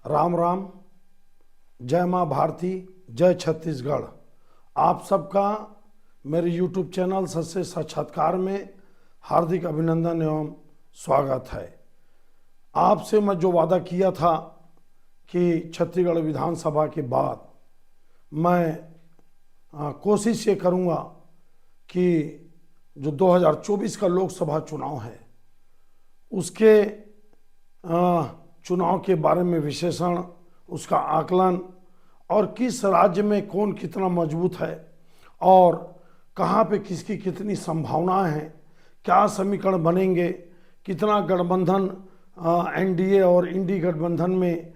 राम राम। जय माँ भारती, जय छत्तीसगढ़। आप सबका मेरे YouTube चैनल सच्चे साक्षात्कार में हार्दिक अभिनंदन एवं स्वागत है। आपसे मैं जो वादा किया था कि छत्तीसगढ़ विधानसभा के बाद मैं कोशिश ये करूँगा कि जो 2024 का लोकसभा चुनाव है उसके चुनाव के बारे में विश्लेषण, उसका आकलन और किस राज्य में कौन कितना मजबूत है और कहाँ पे किसकी कितनी संभावनाएं हैं, क्या समीकरण बनेंगे, कितना गठबंधन एनडीए और इंडी गठबंधन में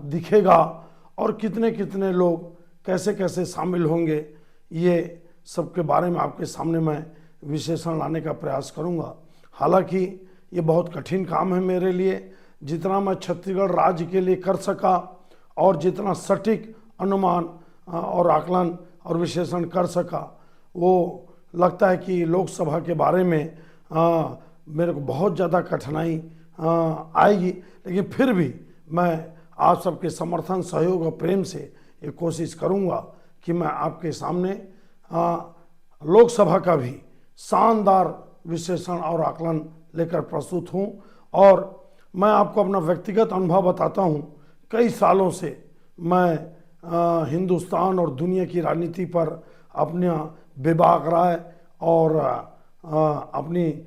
दिखेगा और कितने कितने लोग कैसे कैसे शामिल होंगे, ये सबके बारे में आपके सामने मैं विश्लेषण लाने का प्रयास करूंगा। हालांकि ये बहुत कठिन काम है मेरे लिए। जितना मैं छत्तीसगढ़ राज्य के लिए कर सका और जितना सटीक अनुमान और आकलन और विश्लेषण कर सका, वो लगता है कि लोकसभा के बारे में मेरे को बहुत ज़्यादा कठिनाई आएगी, लेकिन फिर भी मैं आप सबके समर्थन, सहयोग और प्रेम से ये कोशिश करूंगा कि मैं आपके सामने लोकसभा का भी शानदार विश्लेषण और आकलन लेकर प्रस्तुत हूं। और मैं आपको अपना व्यक्तिगत अनुभव बताता हूं। कई सालों से मैं हिंदुस्तान और दुनिया की राजनीति पर अपना बेबाक राय और अपनी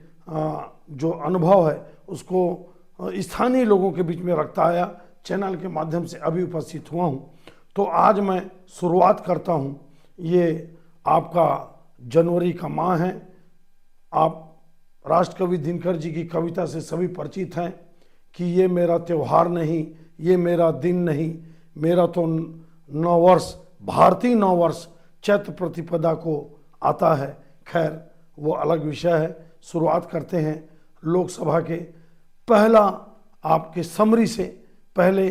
जो अनुभव है उसको स्थानीय लोगों के बीच में रखता आया। चैनल के माध्यम से अभी उपस्थित हुआ हूं। तो आज मैं शुरुआत करता हूं। ये आपका जनवरी का माह है। आप राष्ट्रकवि दिनकर जी की कविता से सभी परिचित हैं कि ये मेरा त्यौहार नहीं, ये मेरा दिन नहीं, मेरा तो नववर्ष, भारतीय नववर्ष चैत्र प्रतिपदा को आता है। खैर, वो अलग विषय है। शुरुआत करते हैं लोकसभा के पहला आपके समरी से, पहले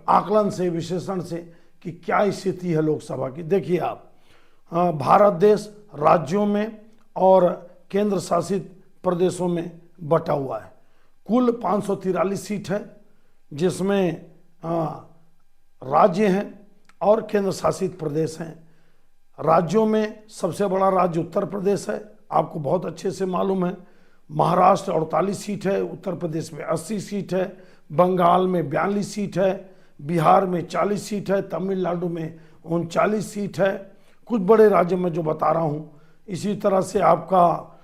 आकलन से, विश्लेषण से कि क्या स्थिति है लोकसभा की। देखिए आप, भारत देश राज्यों में और केंद्र शासित प्रदेशों में बटा हुआ है। कुल 543 सीट है, जिसमें राज्य हैं और केंद्र शासित प्रदेश हैं। राज्यों में सबसे बड़ा राज्य उत्तर प्रदेश है, आपको बहुत अच्छे से मालूम है। महाराष्ट्र 48 सीट है, उत्तर प्रदेश में 80 सीट है, बंगाल में 42 सीट है, बिहार में 40 सीट है, तमिलनाडु में 39 सीट है। कुछ बड़े राज्य में जो बता रहा हूँ। इसी तरह से आपका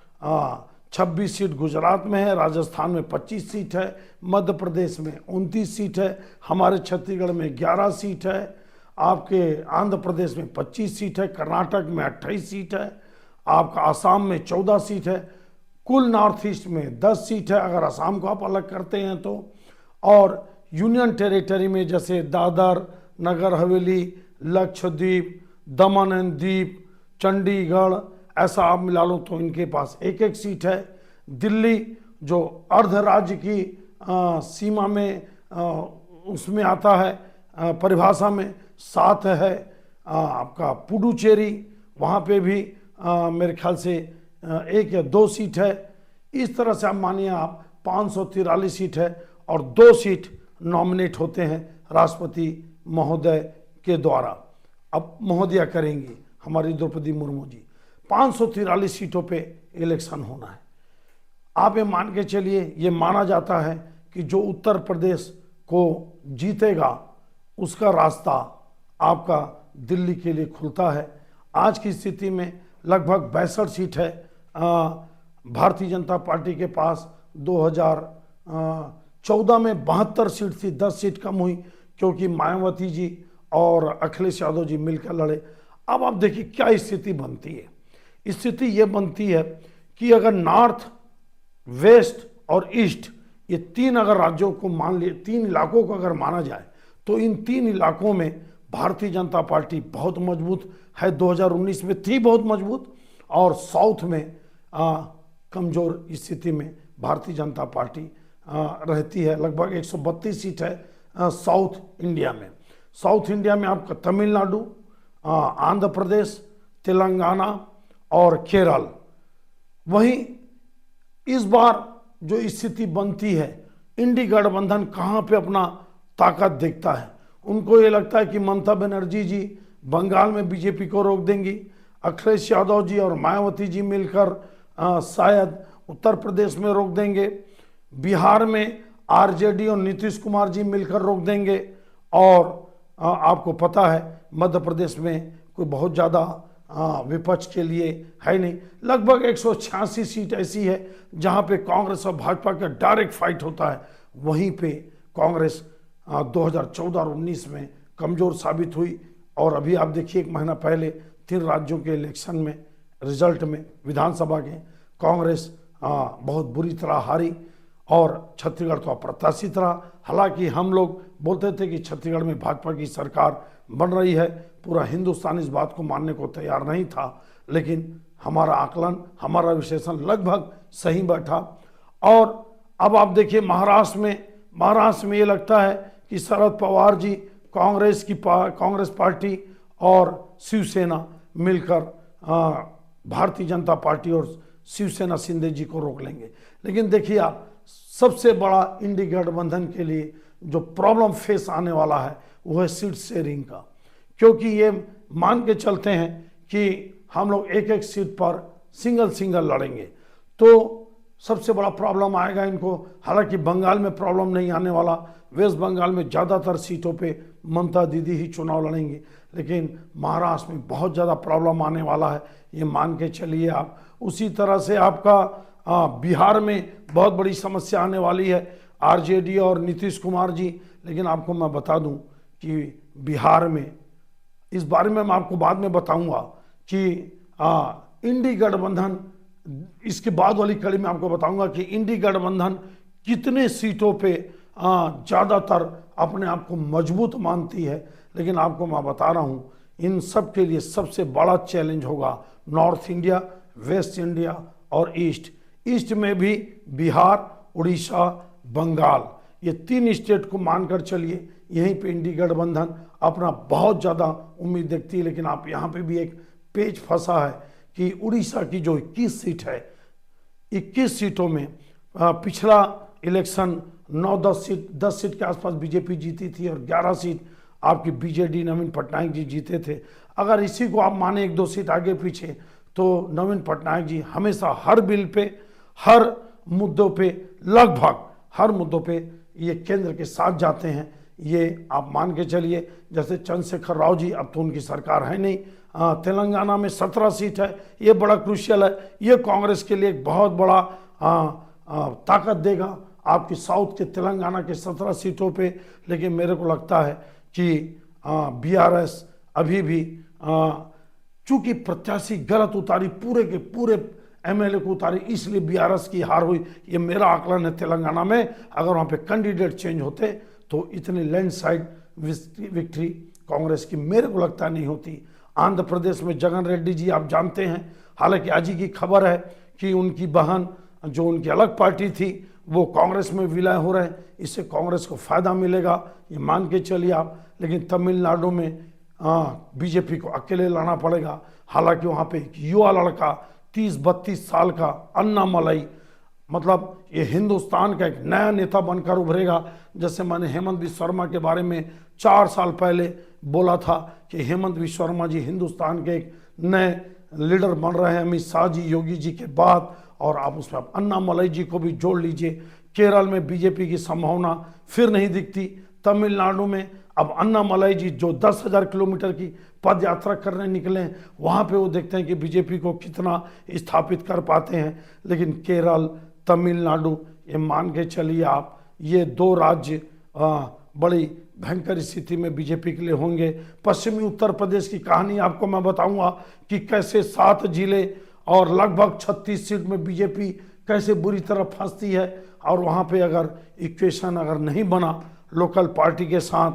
26 सीट गुजरात में है, राजस्थान में 25 सीट है, मध्य प्रदेश में 29 सीट है, हमारे छत्तीसगढ़ में 11 सीट है, आपके आंध्र प्रदेश में 25 सीट है, कर्नाटक में 28 सीट है, आपका आसाम में 14 सीट है। कुल नॉर्थ ईस्ट में 10 सीट है अगर असम को आप अलग करते हैं तो। और यूनियन टेरिटरी में जैसे दादर, नगर हवेली, लक्षद्वीप, दमन एंड दीप, चंडीगढ़, ऐसा आप मिला लो तो इनके पास एक एक सीट है। दिल्ली जो अर्ध राज्य की सीमा में उसमें आता है, परिभाषा में 7 है। आपका पुडुचेरी, वहाँ पे भी मेरे ख्याल से 1 या 2 सीट है। इस तरह से आप मानिए आप 543 सीट है और 2 सीट नॉमिनेट होते हैं राष्ट्रपति महोदय के द्वारा। अब महोदया करेंगी हमारी द्रौपदी मुर्मू जी। 543 सीटों पे इलेक्शन होना है। आप ये मान के चलिए, ये माना जाता है कि जो उत्तर प्रदेश को जीतेगा उसका रास्ता आपका दिल्ली के लिए खुलता है। आज की स्थिति में लगभग 62 सीट है भारतीय जनता पार्टी के पास। 2014 में 72 सीट थी, 10 सीट कम हुई क्योंकि मायावती जी और अखिलेश यादव जी मिलकर लड़े। अब आप देखिए क्या स्थिति बनती है। स्थिति ये बनती है कि अगर नॉर्थ, वेस्ट और ईस्ट, ये 3 अगर राज्यों को मान लिए, 3 इलाकों को अगर माना जाए तो इन 3 इलाकों में भारतीय जनता पार्टी बहुत मजबूत है। 2019 में थी बहुत मजबूत। और साउथ में कमजोर स्थिति में भारतीय जनता पार्टी रहती है। लगभग 132 सीट है साउथ इंडिया में। साउथ इंडिया में आपका तमिलनाडु, आंध्र प्रदेश, तेलंगाना और केरल। वहीं इस बार जो स्थिति बनती है इंडी गठबंधन कहाँ पे अपना ताकत देखता है। उनको ये लगता है कि ममता बनर्जी जी बंगाल में बीजेपी को रोक देंगी, अखिलेश यादव जी और मायावती जी मिलकर शायद उत्तर प्रदेश में रोक देंगे, बिहार में आरजेडी और नीतीश कुमार जी मिलकर रोक देंगे, और आपको पता है मध्य प्रदेश में कोई बहुत ज़्यादा विपक्ष के लिए है नहीं। लगभग 186 सीट ऐसी है जहां पे कांग्रेस और भाजपा का डायरेक्ट फाइट होता है। वहीं पे कांग्रेस 2014 और 19 में कमज़ोर साबित हुई, और अभी आप देखिए 1 महीना पहले 3 राज्यों के इलेक्शन में रिजल्ट में विधानसभा के कांग्रेस बहुत बुरी तरह हारी, और छत्तीसगढ़ तो अप्रत्याशित रहा। हालांकि हम लोग बोलते थे कि छत्तीसगढ़ में भाजपा की सरकार बन रही है, पूरा हिंदुस्तान इस बात को मानने को तैयार नहीं था, लेकिन हमारा आकलन, हमारा विश्लेषण लगभग सही बैठा। और अब आप देखिए महाराष्ट्र में ये लगता है कि शरद पवार जी कांग्रेस पार्टी और शिवसेना मिलकर भारतीय जनता पार्टी और शिवसेना शिंदे जी को रोक लेंगे। लेकिन देखिए आप, सबसे बड़ा इंडी गठबंधन के लिए जो प्रॉब्लम फेस आने वाला है वो है सीट शेयरिंग का, क्योंकि ये मान के चलते हैं कि हम लोग एक एक सीट पर सिंगल लड़ेंगे, तो सबसे बड़ा प्रॉब्लम आएगा इनको। हालांकि बंगाल में प्रॉब्लम नहीं आने वाला, वेस्ट बंगाल में ज़्यादातर सीटों पे ममता दीदी ही चुनाव लड़ेंगी, लेकिन महाराष्ट्र में बहुत ज़्यादा प्रॉब्लम आने वाला है, ये मान के चलिए आप। उसी तरह से आपका बिहार में बहुत बड़ी समस्या आने वाली है, आरजेडी और नीतीश कुमार जी। लेकिन आपको मैं बता दूं कि बिहार में, इस बारे में मैं आपको बाद में बताऊंगा कि इंडी गठबंधन, इसके बाद वाली कड़ी में आपको बताऊंगा कि इंडी गठबंधन कितने सीटों पे ज़्यादातर अपने आप को मजबूत मानती है। लेकिन आपको मैं बता रहा हूँ, इन सब के लिए सबसे बड़ा चैलेंज होगा नॉर्थ इंडिया, वेस्ट इंडिया और ईस्ट में भी बिहार, उड़ीसा, बंगाल, ये 3 स्टेट को मानकर चलिए। यहीं पे इंडी गठबंधन अपना बहुत ज़्यादा उम्मीद देखती है। लेकिन आप यहाँ पे भी एक पेच फंसा है कि उड़ीसा की जो 21 सीट है, 21 सीटों में पिछला इलेक्शन 10 सीट के आसपास बीजेपी जीती थी और 11 सीट आपकी बीजेडी नवीन पटनायक जी जीते थे। अगर इसी को आप माने 1-2 सीट आगे पीछे, तो नवीन पटनायक जी हमेशा हर बिल पे, हर मुद्दों पे, लगभग हर मुद्दों पे ये केंद्र के साथ जाते हैं, ये आप मान के चलिए। जैसे चंद्रशेखर राव जी, अब तो उनकी सरकार है नहीं, तेलंगाना में 17 सीट है, ये बड़ा क्रूशियल है, ये कांग्रेस के लिए एक बहुत बड़ा ताकत देगा आपकी साउथ के तेलंगाना के 17 सीटों पे। लेकिन मेरे को लगता है कि बीआरएस अभी भी चूंकि प्रत्याशी गलत उतारी, पूरे के पूरे एमएलए को उतारी, इसलिए बीआरएस की हार हुई, ये मेरा आकलन है। तेलंगाना में अगर वहाँ पे कैंडिडेट चेंज होते तो इतनी लैंडस्लाइड विक्ट्री कांग्रेस की मेरे को लगता नहीं होती। आंध्र प्रदेश में जगन रेड्डी जी आप जानते हैं, हालांकि आज ही की खबर है कि उनकी बहन जो उनकी अलग पार्टी थी वो कांग्रेस में विलय हो रहे हैं, इससे कांग्रेस को फायदा मिलेगा, ये मान के चलिए आप। लेकिन तमिलनाडु में बीजेपी को अकेले लाना पड़ेगा। हालांकि वहाँ पे एक युवा लड़का 30-32 साल का अन्नामलाई, मतलब ये हिंदुस्तान का एक नया नेता बनकर उभरेगा। जैसे मैंने हेमंत विश्व शर्मा के बारे में 4 साल पहले बोला था कि हेमंत विश्व शर्मा जी हिंदुस्तान के एक नए लीडर बन रहे हैं अमित शाह जी, योगी जी के बाद, और आप उसमें अन्नामलाई जी को भी जोड़ लीजिए। केरल में बीजेपी की संभावना फिर नहीं दिखती। तमिलनाडु में अब अन्नामलाई जी जो 10,000 किलोमीटर की पद यात्रा करने निकले हैं, वहाँ पे वो देखते हैं कि बीजेपी को कितना स्थापित कर पाते हैं। लेकिन केरल, तमिलनाडु, ये मान के चलिए आप, ये 2 राज्य बड़ी भयंकर स्थिति में बीजेपी के लिए होंगे। पश्चिमी उत्तर प्रदेश की कहानी आपको मैं बताऊंगा कि कैसे 7 जिले और लगभग 36 सीट में बीजेपी कैसे बुरी तरह फंसती है, और वहाँ पे अगर इक्वेशन अगर नहीं बना लोकल पार्टी के साथ,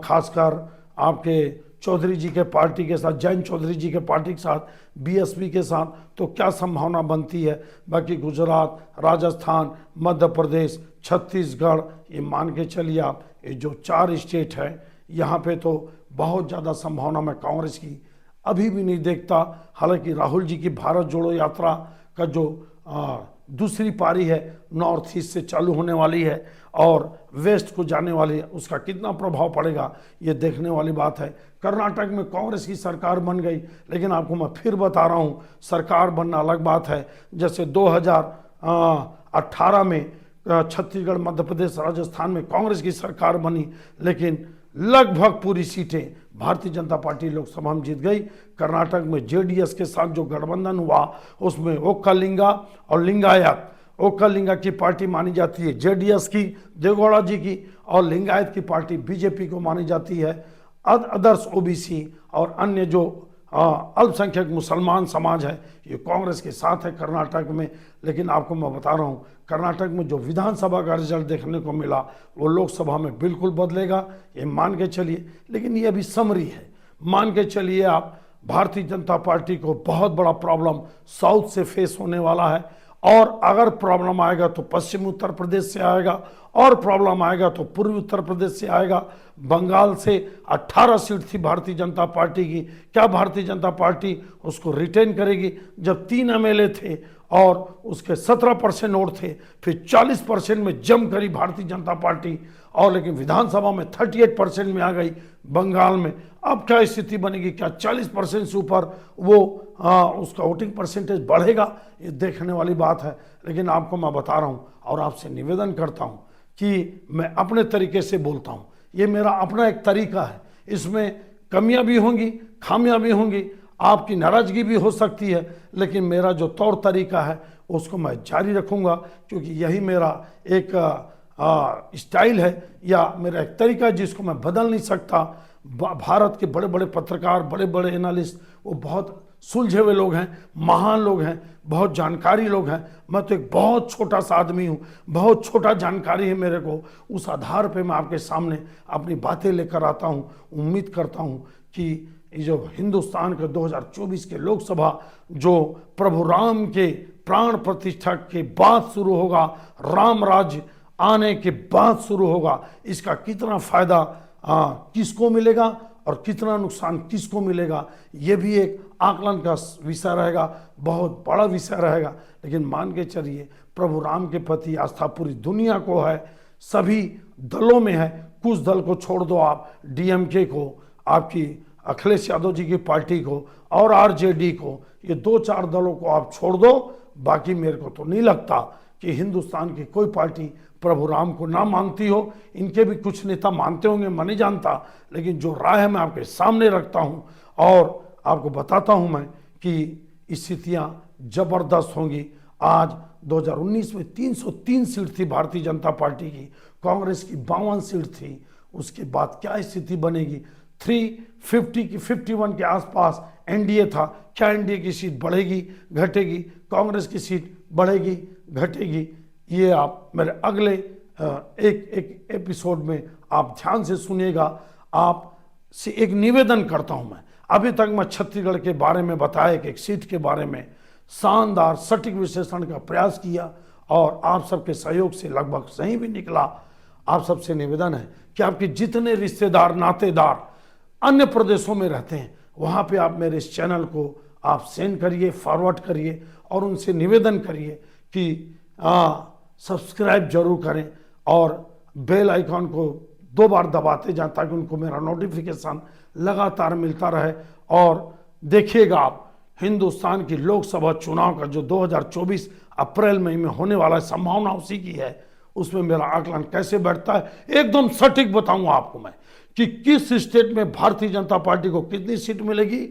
खासकर आपके चौधरी जी के पार्टी के साथ, जैन चौधरी जी के पार्टी के साथ, बीएसपी के साथ, तो क्या संभावना बनती है। बाकी गुजरात, राजस्थान, मध्य प्रदेश, छत्तीसगढ़, ये मान के चलिए आप, ये जो 4 स्टेट है, यहाँ पे तो बहुत ज़्यादा संभावना मैं कांग्रेस की अभी भी नहीं देखता। हालांकि राहुल जी की भारत जोड़ो यात्रा का जो दूसरी पारी है नॉर्थ ईस्ट से चालू होने वाली है और वेस्ट को जाने वाली है, उसका कितना प्रभाव पड़ेगा ये देखने वाली बात है। कर्नाटक में कांग्रेस की सरकार बन गई, लेकिन आपको मैं फिर बता रहा हूँ सरकार बनना अलग बात है। जैसे 2018 में छत्तीसगढ़, मध्य प्रदेश, राजस्थान में कांग्रेस की सरकार बनी, लेकिन लगभग पूरी सीटें भारतीय जनता पार्टी लोकसभा में जीत गई। कर्नाटक में जेडीएस के साथ जो गठबंधन हुआ उसमें ओक्कालिंगा और लिंगायत, ओक्कालिंगा की पार्टी मानी जाती है जेडीएस की, देवेगौड़ा जी की, और लिंगायत की पार्टी बीजेपी को मानी जाती है। अदर्स ओबीसी और अन्य जो अल्पसंख्यक मुसलमान समाज है ये कांग्रेस के साथ है कर्नाटक में। लेकिन आपको मैं बता रहा हूँ कर्नाटक में जो विधानसभा का रिजल्ट देखने को मिला वो लोकसभा में बिल्कुल बदलेगा, ये मान के चलिए। लेकिन ये अभी समरी है, मान के चलिए आप भारतीय जनता पार्टी को बहुत बड़ा प्रॉब्लम साउथ से फेस होने वाला है, और अगर प्रॉब्लम आएगा तो पश्चिमी उत्तर प्रदेश से आएगा, और प्रॉब्लम आएगा तो पूर्वी उत्तर प्रदेश से आएगा। बंगाल से 18 सीट थी भारतीय जनता पार्टी की, क्या भारतीय जनता पार्टी उसको रिटेन करेगी? जब 3 एमएलए थे और उसके 17% वोट थे, फिर 40% में जम करी भारतीय जनता पार्टी, और लेकिन विधानसभा में 38% में आ गई बंगाल में। अब क्या स्थिति बनेगी? क्या 40% से ऊपर वो उसका वोटिंग परसेंटेज बढ़ेगा? ये देखने वाली बात है। लेकिन आपको मैं बता रहा हूँ और आपसे निवेदन करता हूँ कि मैं अपने तरीके से बोलता हूँ, ये मेरा अपना एक तरीका है, इसमें कमियां भी होंगी, खामियां भी होंगी, आपकी नाराजगी भी हो सकती है, लेकिन मेरा जो तौर तरीका है उसको मैं जारी रखूंगा, क्योंकि यही मेरा एक स्टाइल है या मेरा एक तरीका है जिसको मैं बदल नहीं सकता। भारत के बड़े बड़े पत्रकार, बड़े बड़े एनालिस्ट वो बहुत सुलझे हुए लोग हैं, महान लोग हैं, बहुत जानकारी लोग हैं। मैं तो एक बहुत छोटा सा आदमी हूँ, बहुत छोटा जानकारी है मेरे को, उस आधार पे मैं आपके सामने अपनी बातें लेकर आता हूँ। उम्मीद करता हूँ कि ये जो हिंदुस्तान के 2024 के लोकसभा जो प्रभु राम के प्राण प्रतिष्ठा के बाद शुरू होगा, राम राज्य आने के बाद शुरू होगा, इसका कितना फायदा किसको मिलेगा और कितना नुकसान किसको मिलेगा, ये भी एक आकलन का विषय रहेगा, बहुत बड़ा विषय रहेगा। लेकिन मान के चलिए प्रभु राम के प्रति आस्था पूरी दुनिया को है, सभी दलों में है। कुछ दल को छोड़ दो आप, डीएमके को, आपकी अखिलेश यादव जी की पार्टी को और आरजेडी को, ये 2-4 दलों को आप छोड़ दो, बाकी मेरे को तो नहीं लगता कि हिंदुस्तान की कोई पार्टी प्रभु राम को ना मानती हो। इनके भी कुछ नेता मानते होंगे, मैं नहीं जानता, लेकिन जो राय है मैं आपके सामने रखता हूं और आपको बताता हूं मैं कि स्थितियां जबरदस्त होंगी। आज 2019 में 303 सीट थी भारतीय जनता पार्टी की, कांग्रेस की 52 सीट थी। उसके बाद क्या स्थिति बनेगी? 350 की 51 के आसपास एनडीए था, क्या एनडीए की सीट बढ़ेगी घटेगी? कांग्रेस की सीट बढ़ेगी घटेगी? ये आप मेरे अगले एक एपिसोड में आप ध्यान से सुनिएगा। आप से एक निवेदन करता हूं मैं, अभी तक मैं छत्तीसगढ़ के बारे में बताया, एक सीट के बारे में शानदार सटीक विश्लेषण का प्रयास किया और आप सबके सहयोग से लगभग सही भी निकला। आप सबसे निवेदन है कि आपके जितने रिश्तेदार, नातेदार अन्य प्रदेशों में रहते हैं, वहां पे आप मेरे इस चैनल को आप सेंड करिए, फॉरवर्ड करिए और उनसे निवेदन करिए कि सब्सक्राइब जरूर करें और बेल आइकॉन को 2 बार दबाते जाएं ताकि उनको मेरा नोटिफिकेशन लगातार मिलता रहे। और देखिएगा आप हिंदुस्तान की लोकसभा चुनाव का जो 2024 अप्रैल मई में होने वाला है, संभावना उसी की है, उसमें मेरा आकलन कैसे बैठता है एकदम सटीक बताऊंगा आपको मैं कि किस स्टेट में भारतीय जनता पार्टी को कितनी सीट मिलेगी,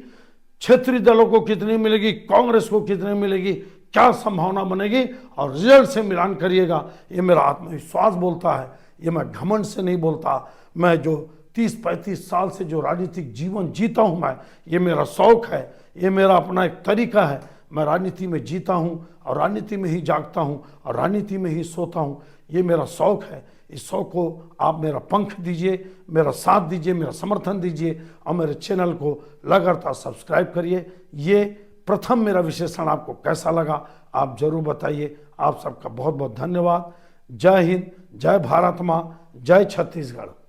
क्षेत्रीय दलों को कितनी मिलेगी, कांग्रेस को कितनी मिलेगी, क्या संभावना बनेगी, और रिजल्ट से मिलान करिएगा। ये मेरा आत्मविश्वास बोलता है, ये मैं घमंड से नहीं बोलता। मैं जो 30-35 साल से जो राजनीतिक जीवन जीता हूँ मैं, ये मेरा शौक है, ये मेरा अपना एक तरीका है। मैं राजनीति में जीता हूँ और राजनीति में ही जागता हूँ और राजनीति में ही सोता हूँ, ये मेरा शौक है। इस शौक को आप मेरा पंख दीजिए, मेरा साथ दीजिए, मेरा समर्थन दीजिए और मेरे चैनल को लगातार सब्सक्राइब करिए। ये प्रथम मेरा विश्लेषण आपको कैसा लगा आप जरूर बताइए। आप सबका बहुत बहुत धन्यवाद। जय हिंद, जय भारत माँ, जय छत्तीसगढ़।